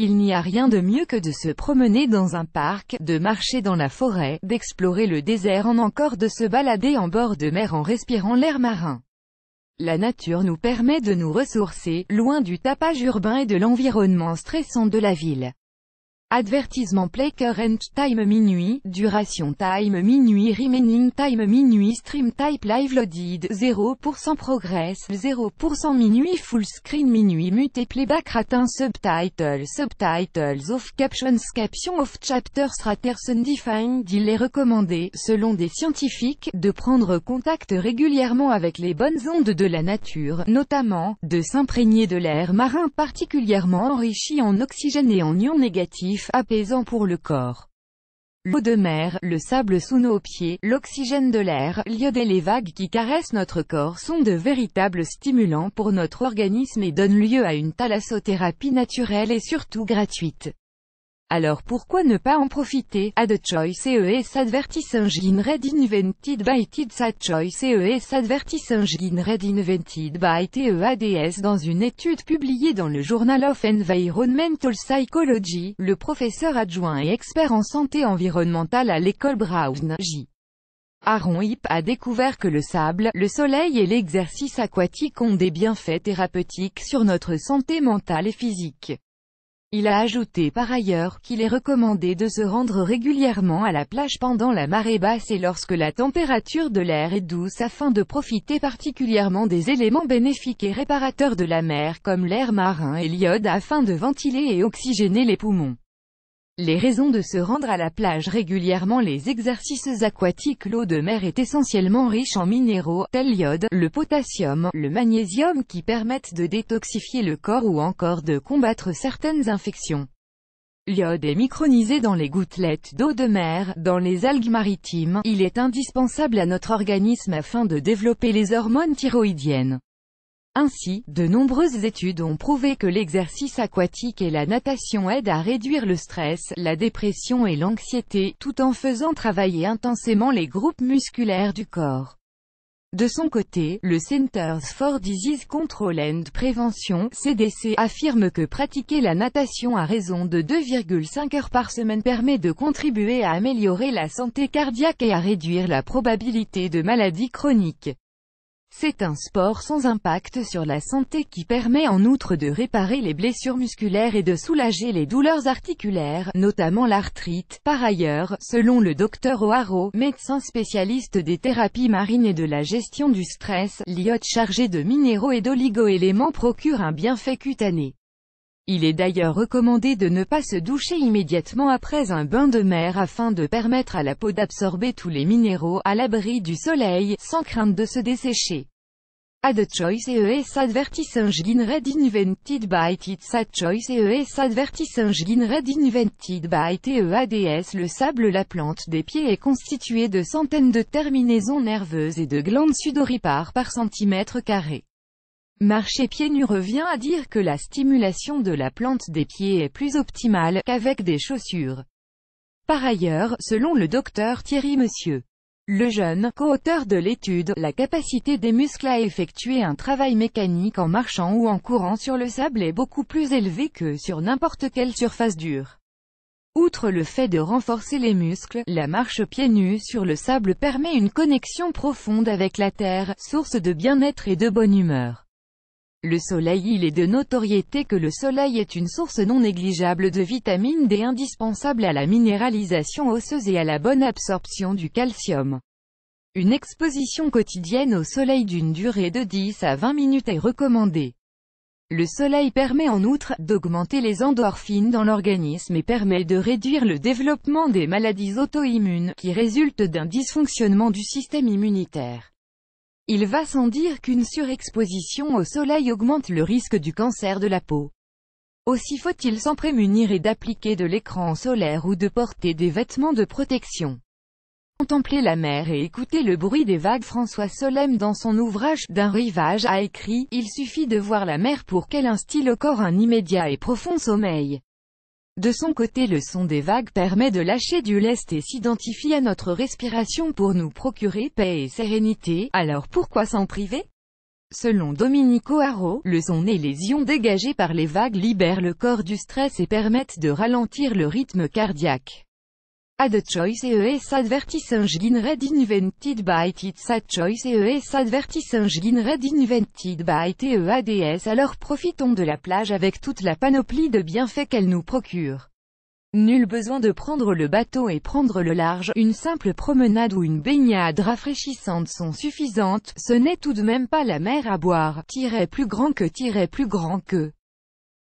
Il n'y a rien de mieux que de se promener dans un parc, de marcher dans la forêt, d'explorer le désert ou encore de se balader en bord de mer en respirant l'air marin. La nature nous permet de nous ressourcer, loin du tapage urbain et de l'environnement stressant de la ville. Avertissement play current time minuit, duration time minuit, remaining time minuit, stream type live loaded, 0% progress, 0% minuit, full screen minuit, mute playback ratin, subtitles off, captions off, chapters raters undefined. Il est recommandé, selon des scientifiques, de prendre contact régulièrement avec les bonnes ondes de la nature, notamment, de s'imprégner de l'air marin particulièrement enrichi en oxygène et en ions négatifs, apaisant pour le corps. L'eau de mer, le sable sous nos pieds, l'oxygène de l'air, l'iode et les vagues qui caressent notre corps sont de véritables stimulants pour notre organisme et donnent lieu à une thalassothérapie naturelle et surtout gratuite. Alors pourquoi ne pas en profiter? Add choice ES advertise engine red invented by TEDS. Choice ES advertise engine red invented by TEADS. Dans une étude publiée dans le Journal of Environmental Psychology, le professeur adjoint et expert en santé environnementale à l'école Brown, J. Aaron Hipp, a découvert que le sable, le soleil et l'exercice aquatique ont des bienfaits thérapeutiques sur notre santé mentale et physique. Il a ajouté par ailleurs qu'il est recommandé de se rendre régulièrement à la plage pendant la marée basse et lorsque la température de l'air est douce afin de profiter particulièrement des éléments bénéfiques et réparateurs de la mer comme l'air marin et l'iode afin de ventiler et oxygéner les poumons. Les raisons de se rendre à la plage régulièrement. Les exercices aquatiques. L'eau de mer est essentiellement riche en minéraux, tels l'iode, le potassium, le magnésium qui permettent de détoxifier le corps ou encore de combattre certaines infections. L'iode est micronisé dans les gouttelettes d'eau de mer, dans les algues maritimes. Il est indispensable à notre organisme afin de développer les hormones thyroïdiennes. Ainsi, de nombreuses études ont prouvé que l'exercice aquatique et la natation aident à réduire le stress, la dépression et l'anxiété, tout en faisant travailler intensément les groupes musculaires du corps. De son côté, le Centers for Disease Control and Prevention, CDC, affirme que pratiquer la natation à raison de 2,5 heures par semaine permet de contribuer à améliorer la santé cardiaque et à réduire la probabilité de maladies chroniques. C'est un sport sans impact sur la santé qui permet en outre de réparer les blessures musculaires et de soulager les douleurs articulaires, notamment l'arthrite. Par ailleurs, selon le Dr O'Haro, médecin spécialiste des thérapies marines et de la gestion du stress, l'iode chargé de minéraux et d'oligo-éléments procure un bienfait cutané. Il est d'ailleurs recommandé de ne pas se doucher immédiatement après un bain de mer afin de permettre à la peau d'absorber tous les minéraux, à l'abri du soleil, sans crainte de se dessécher. Add choice ES advertise engine red invented by TEDS. Add choice ES advertise engine red invented by TEADS. Le sable, la plante des pieds, est constitué de centaines de terminaisons nerveuses et de glandes sudoripares par centimètre carré. Marcher pieds nus revient à dire que la stimulation de la plante des pieds est plus optimale qu'avec des chaussures. Par ailleurs, selon le docteur Thierry Monsieur Lejeune, co-auteur de l'étude, la capacité des muscles à effectuer un travail mécanique en marchant ou en courant sur le sable est beaucoup plus élevée que sur n'importe quelle surface dure. Outre le fait de renforcer les muscles, la marche pieds nus sur le sable permet une connexion profonde avec la terre, source de bien-être et de bonne humeur. Le soleil. Il est de notoriété que le soleil est une source non négligeable de vitamine D indispensable à la minéralisation osseuse et à la bonne absorption du calcium. Une exposition quotidienne au soleil d'une durée de 10 à 20 minutes est recommandée. Le soleil permet en outre d'augmenter les endorphines dans l'organisme et permet de réduire le développement des maladies auto-immunes, qui résultent d'un dysfonctionnement du système immunitaire. Il va sans dire qu'une surexposition au soleil augmente le risque du cancer de la peau. Aussi faut-il s'en prémunir et d'appliquer de l'écran solaire ou de porter des vêtements de protection. Contempler la mer et écouter le bruit des vagues. François Solem, dans son ouvrage « D'un rivage », a écrit « Il suffit de voir la mer pour qu'elle instille au corps un immédiat et profond sommeil ». De son côté, le son des vagues permet de lâcher du lest et s'identifie à notre respiration pour nous procurer paix et sérénité. Alors pourquoi s'en priver? Selon Domenico Haro, le son et les ions dégagés par les vagues libèrent le corps du stress et permettent de ralentir le rythme cardiaque. Ad choice ES advertising red invented by TITS Ad choice ES advertising red invented by TEADS. Alors profitons de la plage avec toute la panoplie de bienfaits qu'elle nous procure. Nul besoin de prendre le bateau et prendre le large, une simple promenade ou une baignade rafraîchissante sont suffisantes, ce n'est tout de même pas la mer à boire, plus grand que,